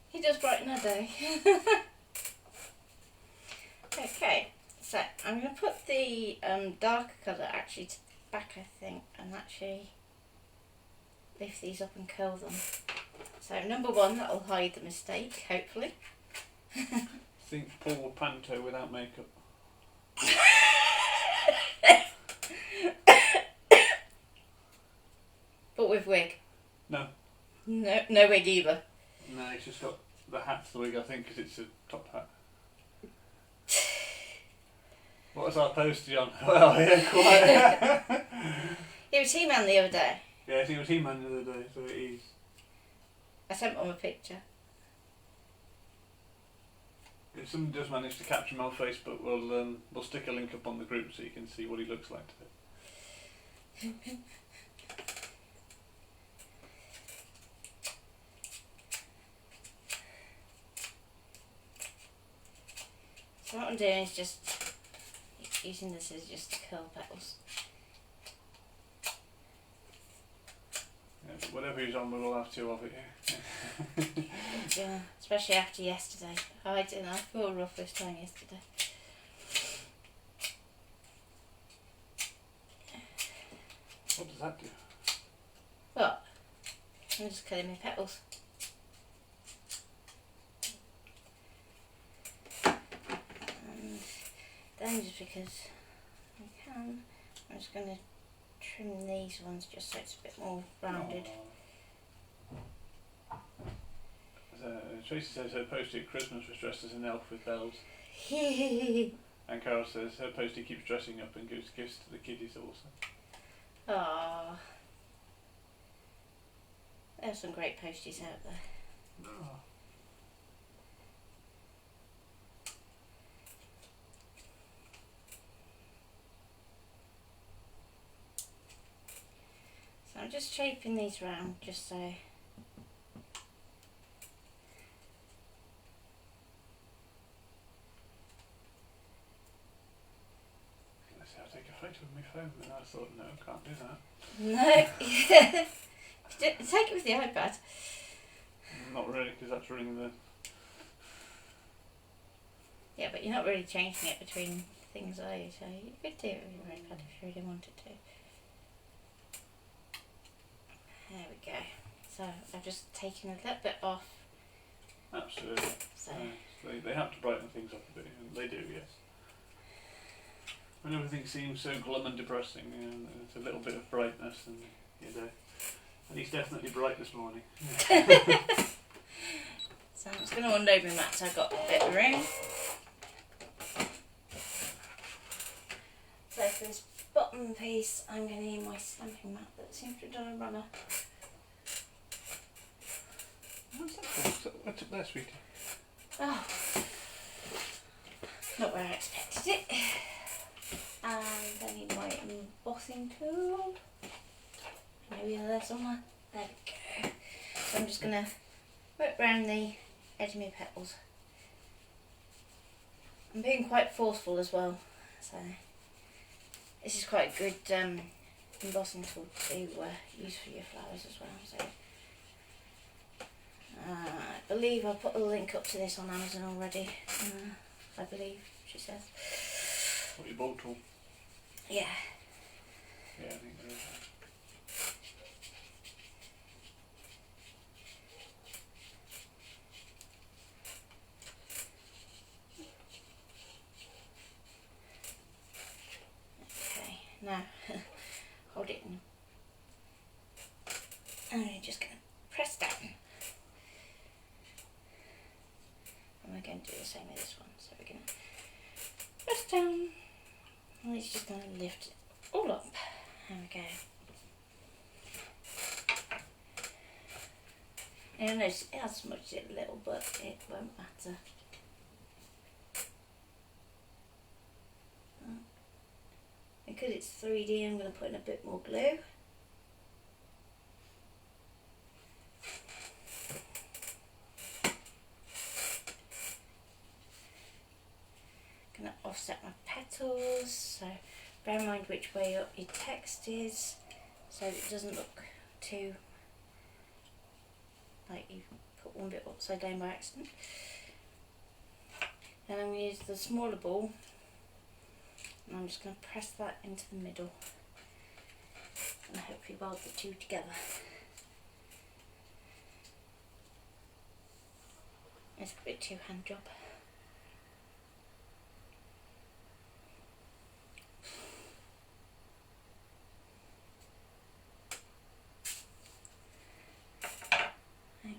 He does brighten our day. Okay, so I'm going to put the darker colour actually to the back, I think, and actually lift these up and curl them. So number one, that'll hide the mistake, hopefully. Think Paul Panto without makeup. But with wig. No. No wig either. No, he's just got the hat's the wig, I think, because it's a top hat. What was our postie on? Well, yeah, quite. He was He-Man the other day. Yes, he was He-Man the other day, so it is. I sent him a picture. If someone does manage to capture him on Facebook, we'll stick a link up on the group so you can see what he looks like today. So what I'm doing is just using the scissors just to curl petals. Yeah, but whatever he's on, we'll all have two of it, yeah. Yeah, especially after yesterday. I didn't. I feel rough this time yesterday. What does that do? What? I'm just cutting my petals. And then just because I can, I'm just going to trim these ones just so it's a bit more rounded. Tracy says her postie at Christmas was dressed as an elf with bells. Aww. And Carol says her postie keeps dressing up and gives gifts to the kiddies also. There's some great posties out there. Oh. So I'm just shaping these round just so. I'll take a photo with my phone, and I thought, no, I can't do that. No. Take it with the iPad. Not really, because that's ringing the... Yeah, but you're not really changing it between things, are you? So you could do it with your iPad if you really wanted to. There we go. So I've just taken a little bit off. Absolutely. So They have to brighten things up a bit, and they do, yes. When everything seems so glum and depressing, and there's a little bit of brightness, and and he's definitely bright this morning. So I'm just going to undo my mat so I've got a bit of room. So for this bottom piece I'm going to need my stamping mat that seems to have done a runner. What's that for? What's up there, sweetie? Oh, not where I expected it. And I need my embossing tool. Maybe there somewhere. There we go. So I'm just going to work around the edge of my petals. I'm being quite forceful as well, so this is quite a good embossing tool to use for your flowers as well. So I believe I put a link up to this on Amazon already. I believe she says. What, your bowl tool? Yeah. Yeah, I think there is. Okay, now hold it in. And we're just going to press down. And we're going to do the same with this one. So we're going to press down. And it's just going to lift it There we go. You'll notice it has smudged it a little, but it won't matter. Because it's 3D, I'm going to put in a bit more glue. Going to offset my petals, so bear in mind which way up your text is, so it doesn't look too like you put one bit upside down by accident. Then I'm going to use the smaller ball, and I'm just going to press that into the middle and hopefully weld the two together. It's a bit two-hand job.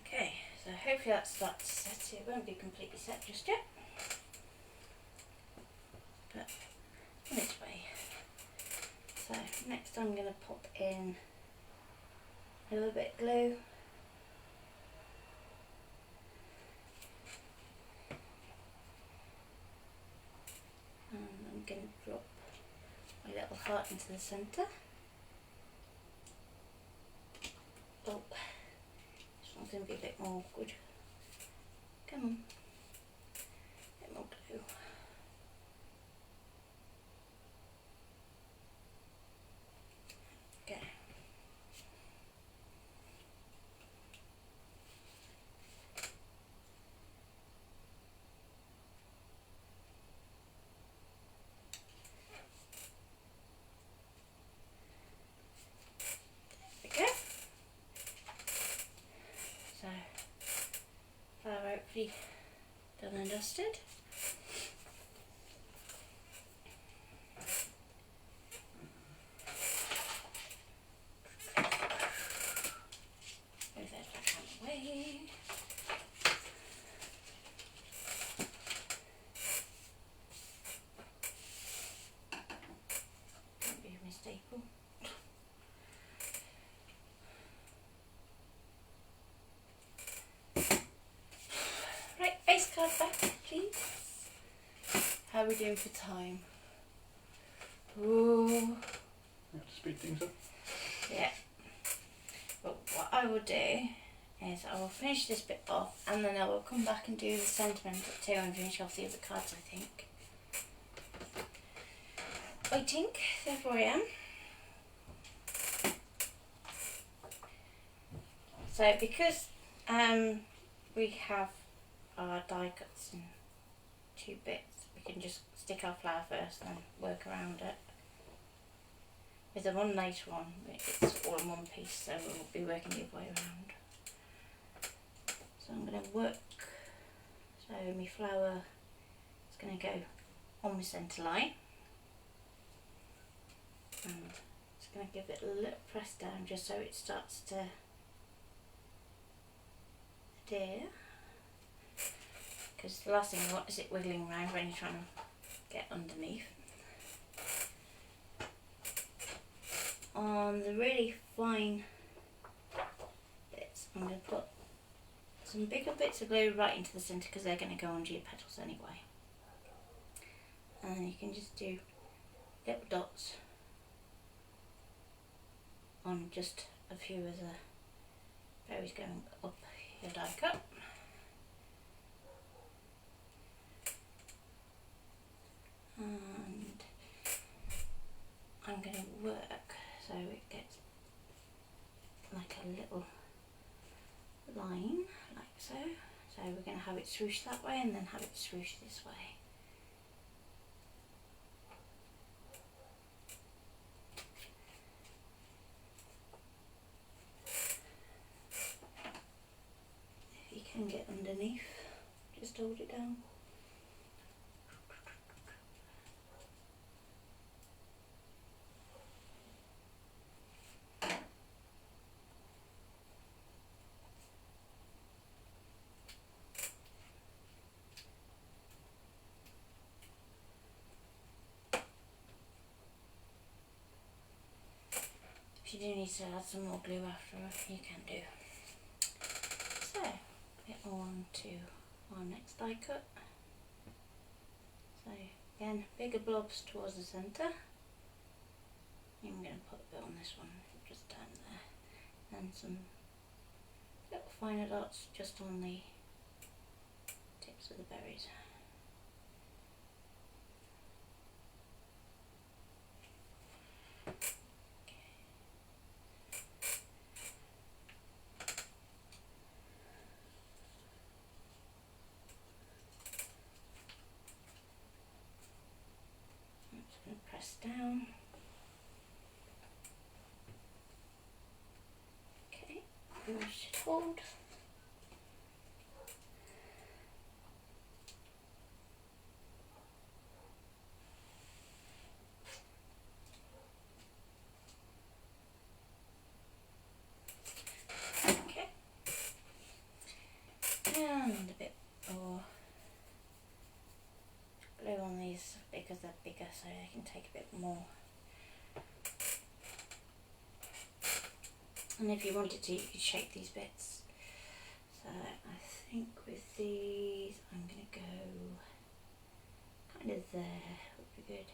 Okay, so hopefully that starts to set. It won't be completely set just yet, but on its way. So next I'm going to pop in a little bit of glue. And I'm going to drop my little heart into the centre. Oh, this one's going to be a bit more awkward. Come on, a bit more glue. Okay. So, flower hopefully done and dusted. Move that back out of the way. Don't be a mistake. Right, base card back, please. How are we doing for time? Ooh. You have to speed things up. Yeah. But what I will do is I will finish this bit off, and then I will come back and do the sentiment too and finish off the other cards, I think. Waiting, therefore I am. So because we have our die cuts in 2 bits, we can just stick our flower first and then work around it. With the one later on, it's all in one piece, so we'll be working the other way around. So I'm going to work, so my flower is going to go on my centre line, and it's going to give it a little press down just so it starts to adhere, because the last thing you want is it wiggling around when you're trying to get underneath. On the really fine bits, I'm going to put some bigger bits of glue right into the centre because they're going to go onto your petals anyway. And then you can just do little dots on just a few of the berries going up your die cut. And I'm going to work so it gets like a little line, like so. So we're going to have it swoosh that way and then have it swoosh this way. If you can get underneath, just hold it down. If you do need to add some more glue after, you can do. So, get on to our next die cut. So again, bigger blobs towards the centre. I'm going to put a bit on this one, just down there, and some little finer dots just on the tips of the berries. I'm just going to press down. Okay, and it should hold. Okay, and a bit more glue on these because they're bigger, so they can take a bit more. And if you wanted to, you could shape these bits. So I think with these, I'm going to go kind of there, would be good.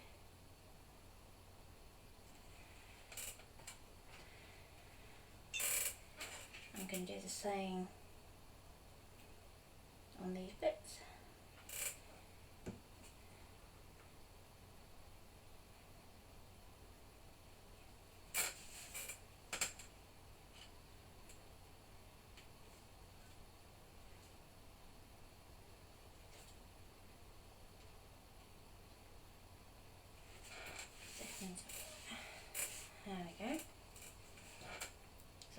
I'm going to do the same on these bits. There we go.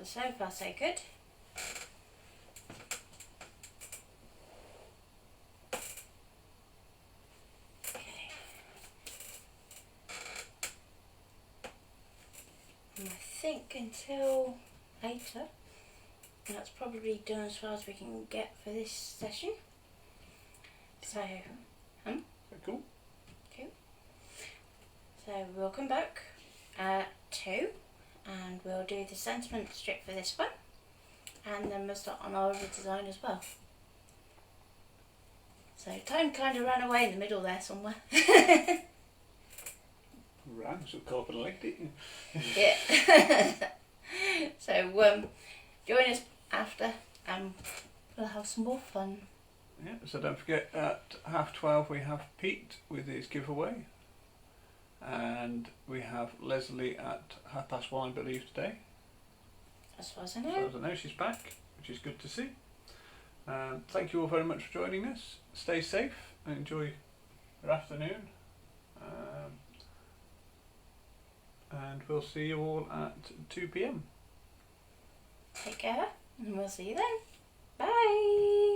So far so good. Okay. And I think until later, that's probably done as far as we can get for this session. So, Very cool. Cool. So we'll come back at 2 and we'll do the sentiment strip for this one, and then we'll start on our other design as well. So time kind of ran away in the middle there somewhere. Ran, so carbon elected. Yeah. So join us after and we'll have some more fun. Yeah, so don't forget at 12:30 we have Pete with his giveaway, and we have Leslie at 1:30 I believe today. As far as I know. As far as I know, she's back, which is good to see. Thank you all very much for joining us. Stay safe and enjoy your afternoon. And we'll see you all at 2 PM. Take care and we'll see you then. Bye.